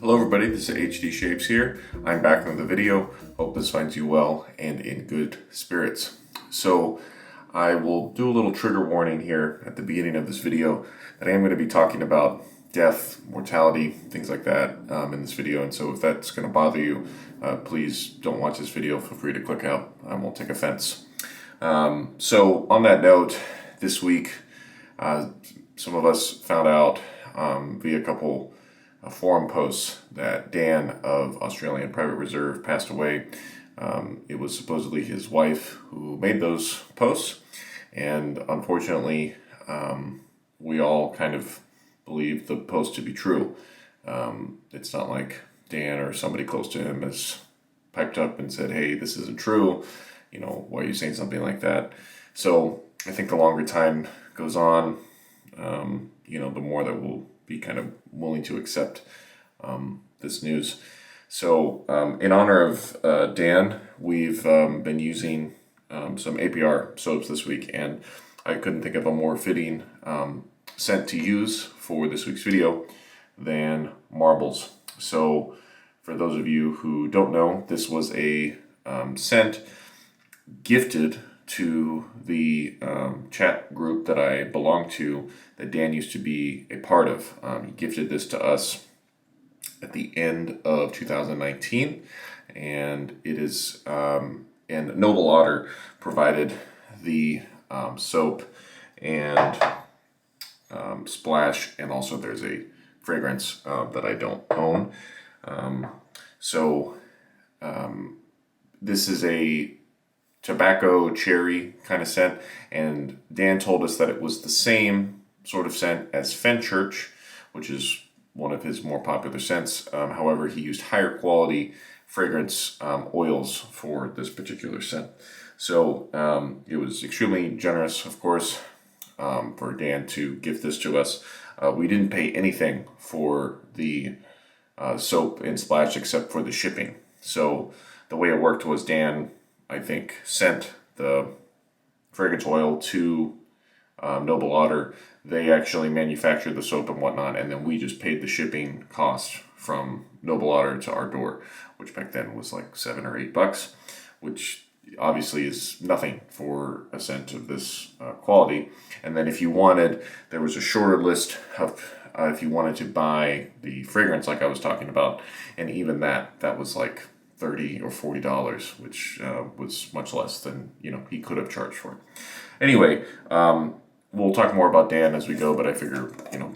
Hello everybody, this is HD Shapes here. I'm back with the video. Hope this finds you well and in good spirits. So I will do a little trigger warning here at the beginning of this video that I am going to be talking about death, mortality, things like that in this video. And so if that's going to bother you, please don't watch this video. Feel free to click out. I won't take offense. So on that note, this week some of us found out via a couple forum posts that Dan of Australian Private Reserve passed away. It was supposedly his wife who made those posts, and unfortunately we all kind of believe the post to be true. It's not like Dan or somebody close to him has piped up and said, hey, this isn't true, you know, why are you saying something like that? So I think the longer time goes on, the more that we'll be kind of willing to accept this news. So in honor of Dan, we've been using some APR soaps this week, and I couldn't think of a more fitting scent to use for this week's video than Marbles. So for those of you who don't know, this was a scent gifted to the chat group that I belong to, that Dan used to be a part of. He gifted this to us at the end of 2019, and it is, and Noble Otter provided the soap and splash, and also there's a fragrance that I don't own. This is a tobacco cherry kind of scent, and Dan told us that it was the same sort of scent as Fenchurch, which is one of his more popular scents. However, he used higher quality fragrance oils for this particular scent. So it was extremely generous, of course, for Dan to gift this to us. We didn't pay anything for the soap and splash except for the shipping. So the way it worked was Dan, I think, sent the fragrance oil to Noble Otter. They actually manufactured the soap and whatnot, and then we just paid the shipping cost from Noble Otter to our door, which back then was like $7 or $8, which obviously is nothing for a scent of this quality. And then if you wanted, there was a shorter list of if you wanted to buy the fragrance like I was talking about, and even that was like $30 or $40, which was much less than he could have charged for it. Anyway, we'll talk more about Dan as we go, but I figure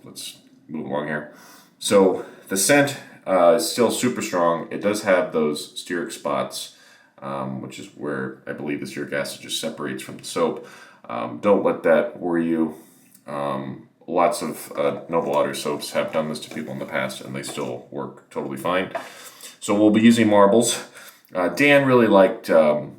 let's move along here. So the scent is still super strong. It does have those stearic spots, which is where I believe the stearic acid just separates from the soap. Don't let that worry you. Lots of Noble Otter soaps have done this to people in the past, and they still work totally fine. So we'll be using Marbles. Dan really liked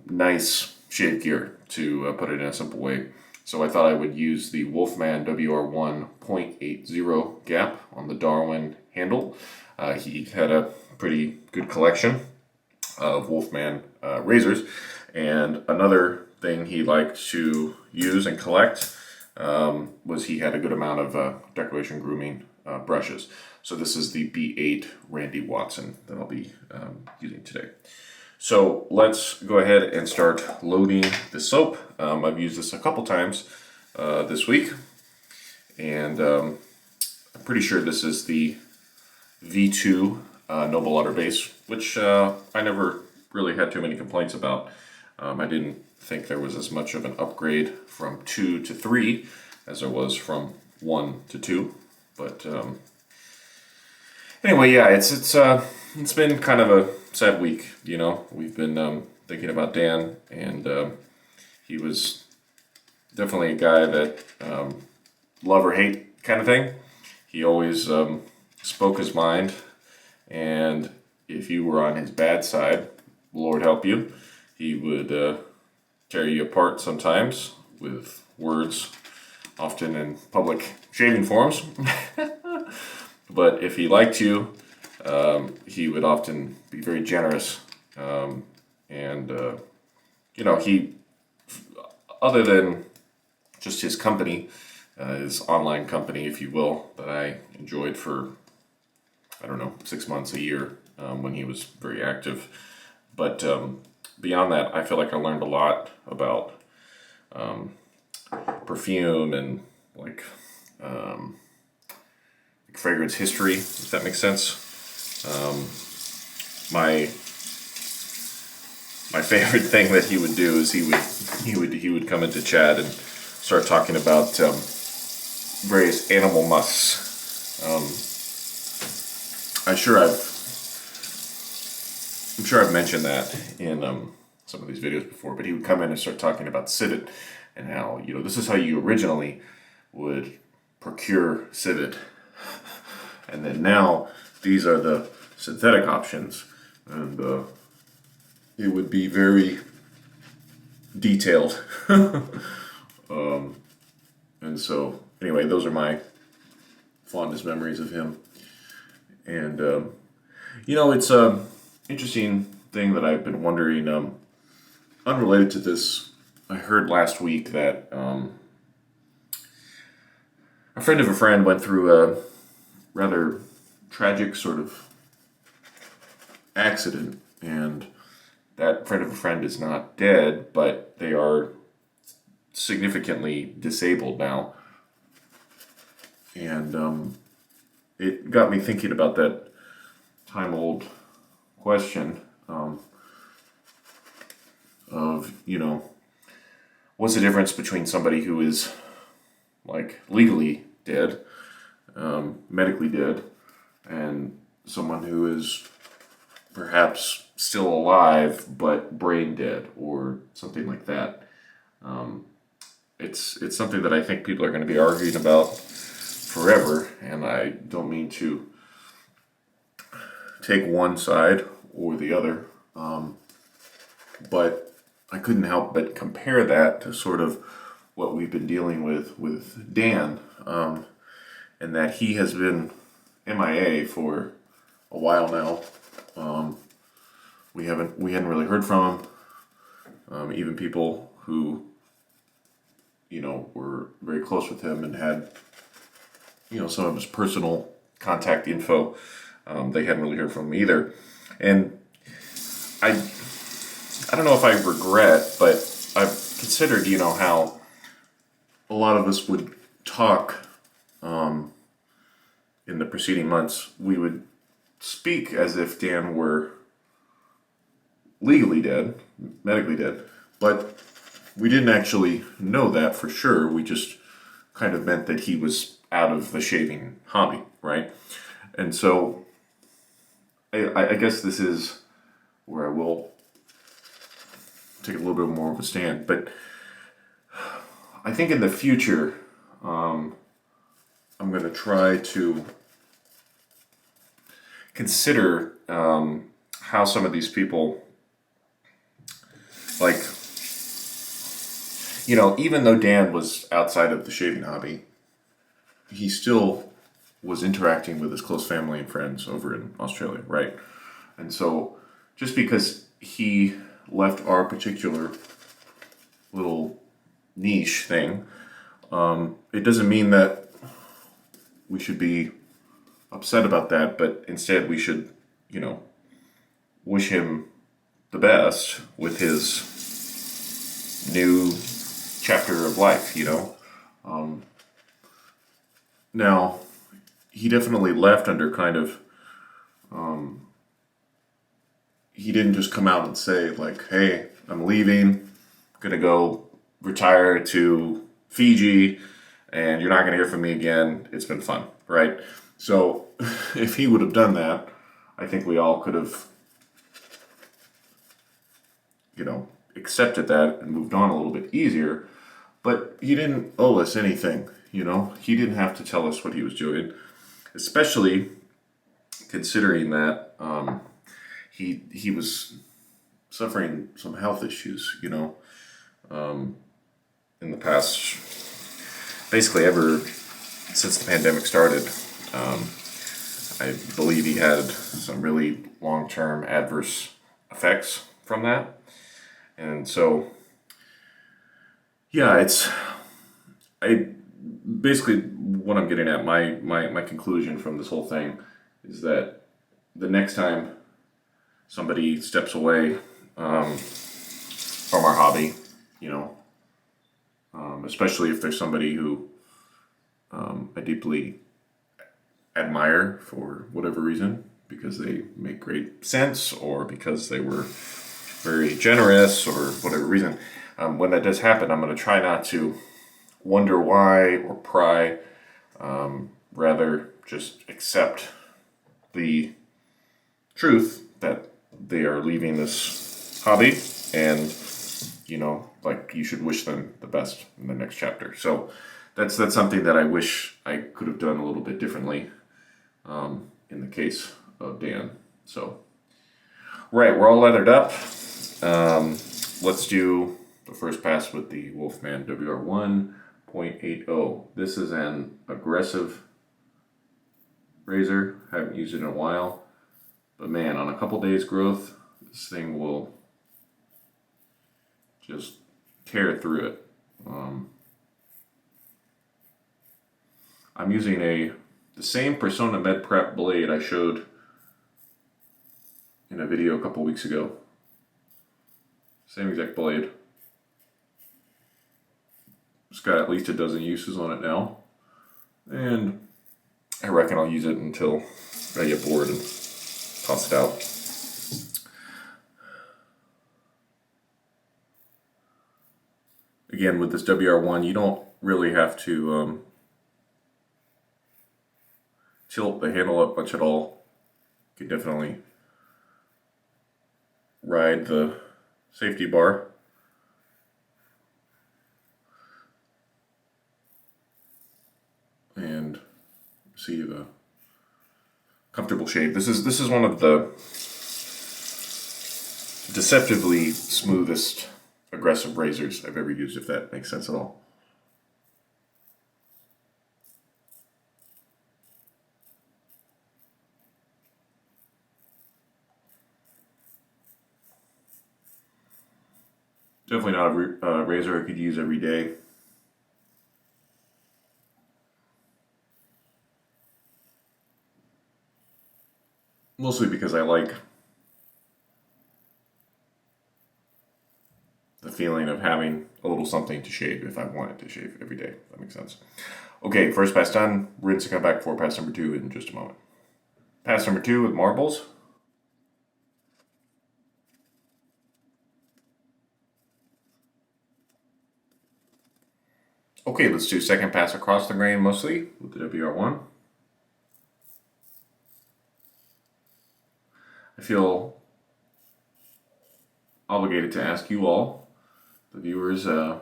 nice shave gear, to put it in a simple way. So I thought I would use the Wolfman WR1 0.80 gap on the Darwin handle. He had a pretty good collection of Wolfman razors. And another thing he liked to use and collect was he had a good amount of decoration grooming brushes. So this is the B8 Randy Watson that I'll be using today. So let's go ahead and start loading the soap. I've used this a couple times this week, and I'm pretty sure this is the V2 Noble Otter base, which I never really had too many complaints about. I didn't think there was as much of an upgrade from 2 to 3 as there was from 1 to 2, but anyway, yeah, it's been kind of a sad week. We've been thinking about Dan, and he was definitely a guy that love or hate kind of thing. He always spoke his mind, and if you were on his bad side, Lord help you, he would tear you apart sometimes with words, often in public shaving forums. But if he liked you, he would often be very generous. He, other than just his company, his online company, if you will, that I enjoyed for I don't know, 6 months, a year, when he was very active. But beyond that, I feel like I learned a lot about perfume and like fragrance history, if that makes sense. My favorite thing that he would do is he would come into chat and start talking about various animal musks. I'm sure I've mentioned that in some of these videos before, but he would come in and start talking about civet and how, this is how you originally would procure civet, and then now these are the synthetic options, and it would be very detailed. And so anyway, those are my fondest memories of him. And it's a interesting thing that I've been wondering, unrelated to this. I heard last week that a friend of a friend went through a rather tragic sort of accident, and that friend of a friend is not dead, but they are significantly disabled now. And it got me thinking about that time-old question of, what's the difference between somebody who is like legally dead, medically dead, and someone who is perhaps still alive but brain dead or something like that. It's something that I think people are going to be arguing about forever, and I don't mean to take one side or the other, but I couldn't help but compare that to sort of what we've been dealing with Dan, and that he has been MIA for a while now. We hadn't really heard from him. Even people who were very close with him and had some of his personal contact info, they hadn't really heard from him either. And I don't know if I regret, but I've considered how a lot of us would talk in the preceding months. We would speak as if Dan were legally dead, medically dead, but we didn't actually know that for sure. We just kind of meant that he was out of the shaving hobby, right? And so I guess this is where I will take a little bit more of a stand. But I think in the future, I'm going to try to consider how some of these people, like, even though Dan was outside of the shaving hobby, he still was interacting with his close family and friends over in Australia, right? And so just because he left our particular little niche thing, it doesn't mean that we should be upset about that, but instead we should, wish him the best with his new chapter of life, Now, he definitely left under kind of, he didn't just come out and say, like, hey, I'm leaving, gonna go retire to Fiji, and you're not gonna hear from me again. It's been fun, right? So, if he would have done that, I think we all could have, accepted that and moved on a little bit easier. But he didn't owe us anything, He didn't have to tell us what he was doing, especially considering that he was suffering some health issues, in the past, basically ever since the pandemic started. I believe he had some really long-term adverse effects from that. And so, yeah, basically what I'm getting at, my conclusion from this whole thing is that the next time somebody steps away from our hobby, you know, especially if there's somebody who I deeply admire for whatever reason, because they make great sense or because they were very generous or whatever reason. When that does happen, I'm going to try not to wonder why or pry, rather just accept the truth that they are leaving this hobby, and you know, like, you should wish them the best in the next chapter. So that's something that I wish I could have done a little bit differently in the case of Dan. So, right, we're all leathered up. Let's do the first pass with the Wolfman WR1.80. This is an aggressive razor. Haven't used it in a while, but man, on a couple days growth, this thing will just tear through it. I'm using the same Personna Med Prep blade I showed in a video a couple weeks ago. Same exact blade. It's got at least a dozen uses on it now, and I reckon I'll use it until I get bored and toss it out. Again, with this WR1, you don't really have to tilt the handle up much at all. You can definitely ride the safety bar. And see the comfortable shave. This is one of the deceptively smoothest aggressive razors I've ever used, if that makes sense at all. Definitely not a razor I could use every day. Mostly because I like the feeling of having a little something to shave if I wanted to shave every day, if that makes sense. Okay, first pass done. Rinse and come back for pass number 2 in just a moment. Pass number 2 with marbles. Okay, let's do second pass across the grain mostly with the WR1. I feel obligated to ask you all, the viewers, do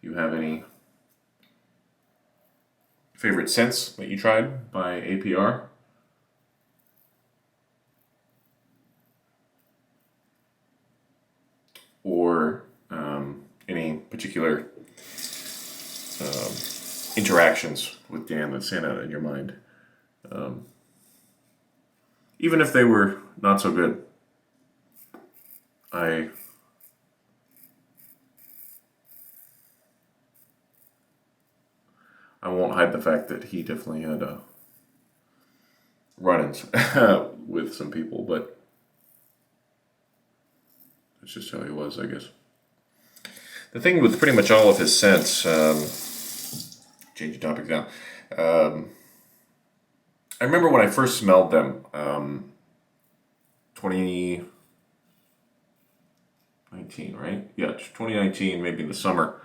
you have any favorite scents that you tried by APR? Or any particular interactions with Dan that stand out in your mind? Even if they were not so good, I won't hide the fact that he definitely had run-ins with some people, but that's just how he was, I guess. The thing with pretty much all of his scents, changing topics now, I remember when I first smelled them, 2019, right? Yeah, 2019, maybe in the summer.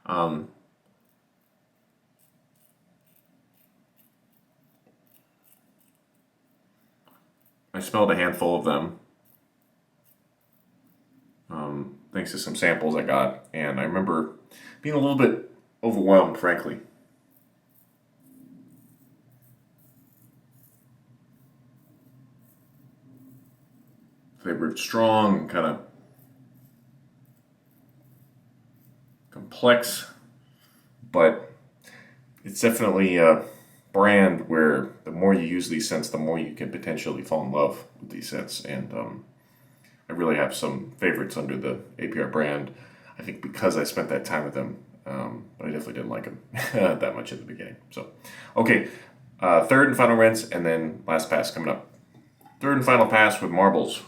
I smelled a handful of them, thanks to some samples I got, and I remember being a little bit overwhelmed, frankly. They were strong and kind of complex, but it's definitely a brand where the more you use these scents, the more you can potentially fall in love with these scents. And I really have some favorites under the APR brand, I think because I spent that time with them, but I definitely didn't like them that much at the beginning. So, okay, third and final rinse, and then last pass coming up. third and final pass with marbles.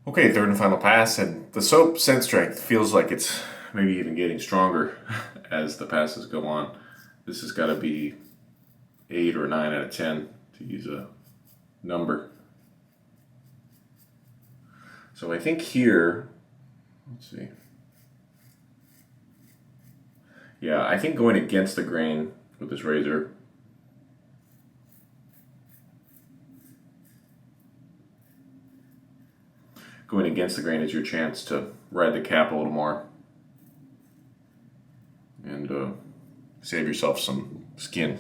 Okay, third and final pass, and the soap scent strength feels like it's maybe even getting stronger as the passes go on. This has got to be 8 or 9 out of 10 to use a number. So I think here, let's see. Yeah, I think going against the grain with this razor, going against the grain is your chance to ride the cap a little more and save yourself some skin.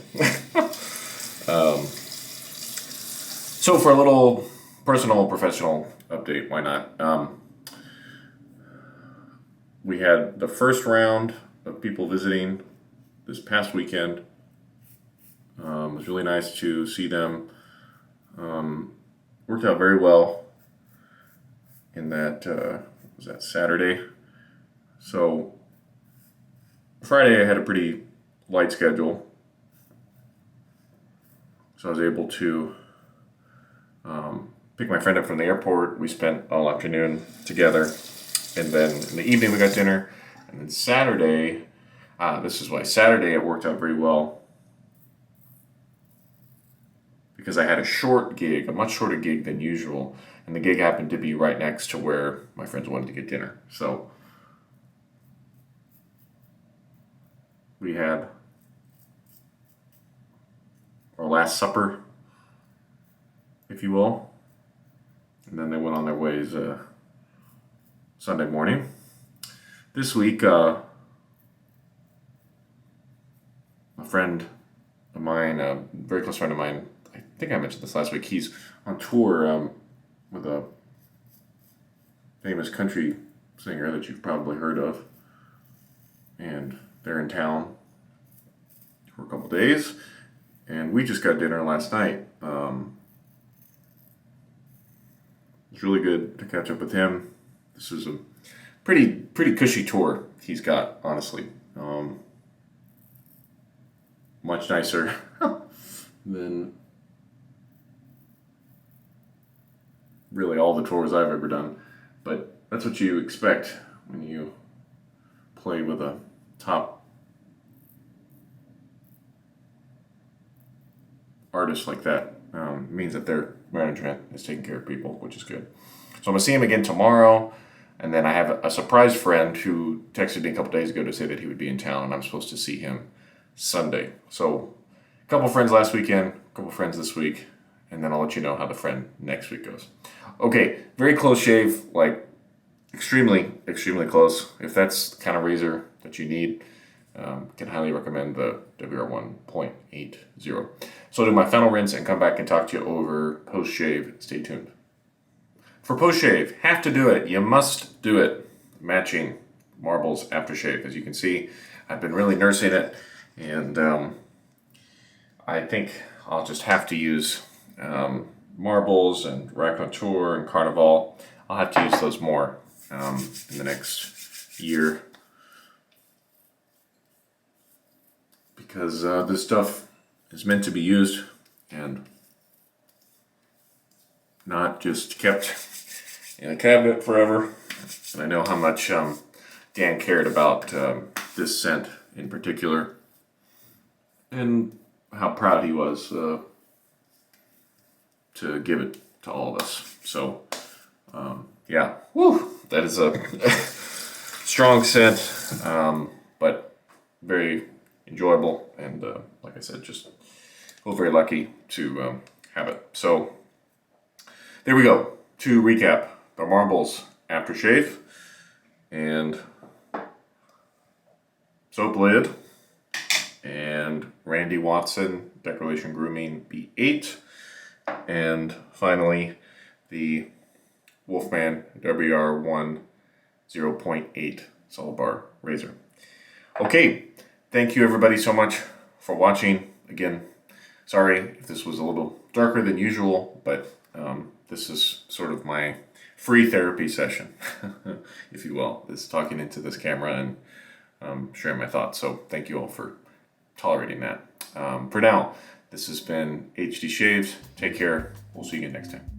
So for a little personal, professional update, why not? We had the first round of people visiting this past weekend. It was really nice to see them. Worked out very well in that, was that Saturday? So Friday I had a pretty light schedule. So I was able to pick my friend up from the airport. We spent all afternoon together. And then in the evening we got dinner. And then Saturday, this is why Saturday it worked out very well. Because I had a short gig, a much shorter gig than usual. And the gig happened to be right next to where my friends wanted to get dinner. So we had our last supper, if you will. And then they went on their ways Sunday morning. This week, a friend of mine, a very close friend of mine, I think I mentioned this last week, he's on tour with a famous country singer that you've probably heard of. And they're in town for a couple days. And we just got dinner last night. It's really good to catch up with him. This is a pretty cushy tour he's got, honestly. Much nicer than really all the tours I've ever done. But that's what you expect when you play with a top artist like that. It means that their management is taking care of people, which is good. So I'm going to see him again tomorrow. And then I have a surprise friend who texted me a couple days ago to say that he would be in town, and I'm supposed to see him Sunday. So a couple friends last weekend, a couple friends this week, and then I'll let you know how the friend next week goes. Okay, very close shave, like extremely close. If that's the kind of razor that you need, can highly recommend the WR1.80. So I'll do my final rinse and come back and talk to you over post-shave. Stay tuned. For post-shave, have to do it. You must do it. Matching Marbles Aftershave. As you can see, I've been really nursing it, and I think I'll just have to use Marbles and Raconteur and Carnival. I'll have to use those more in the next year, because this stuff is meant to be used and not just kept in a cabinet forever. And I know how much Dan cared about this scent in particular, and how proud he was to give it to all of us. So yeah, woo, that is a strong scent, but very enjoyable, and like I said, just feel very lucky to have it. So there we go. To recap, the Marbles Aftershave and soap lid and Randy Watson Declaration Grooming B8, and finally the Wolfman WR1 0.8 solid bar razor. Okay, thank you everybody so much for watching. Again, sorry if this was a little darker than usual, but this is sort of my free therapy session, if you will. This talking into this camera and sharing my thoughts. So thank you all for tolerating that. For now, this has been HD Shaves. Take care. We'll see you again next time.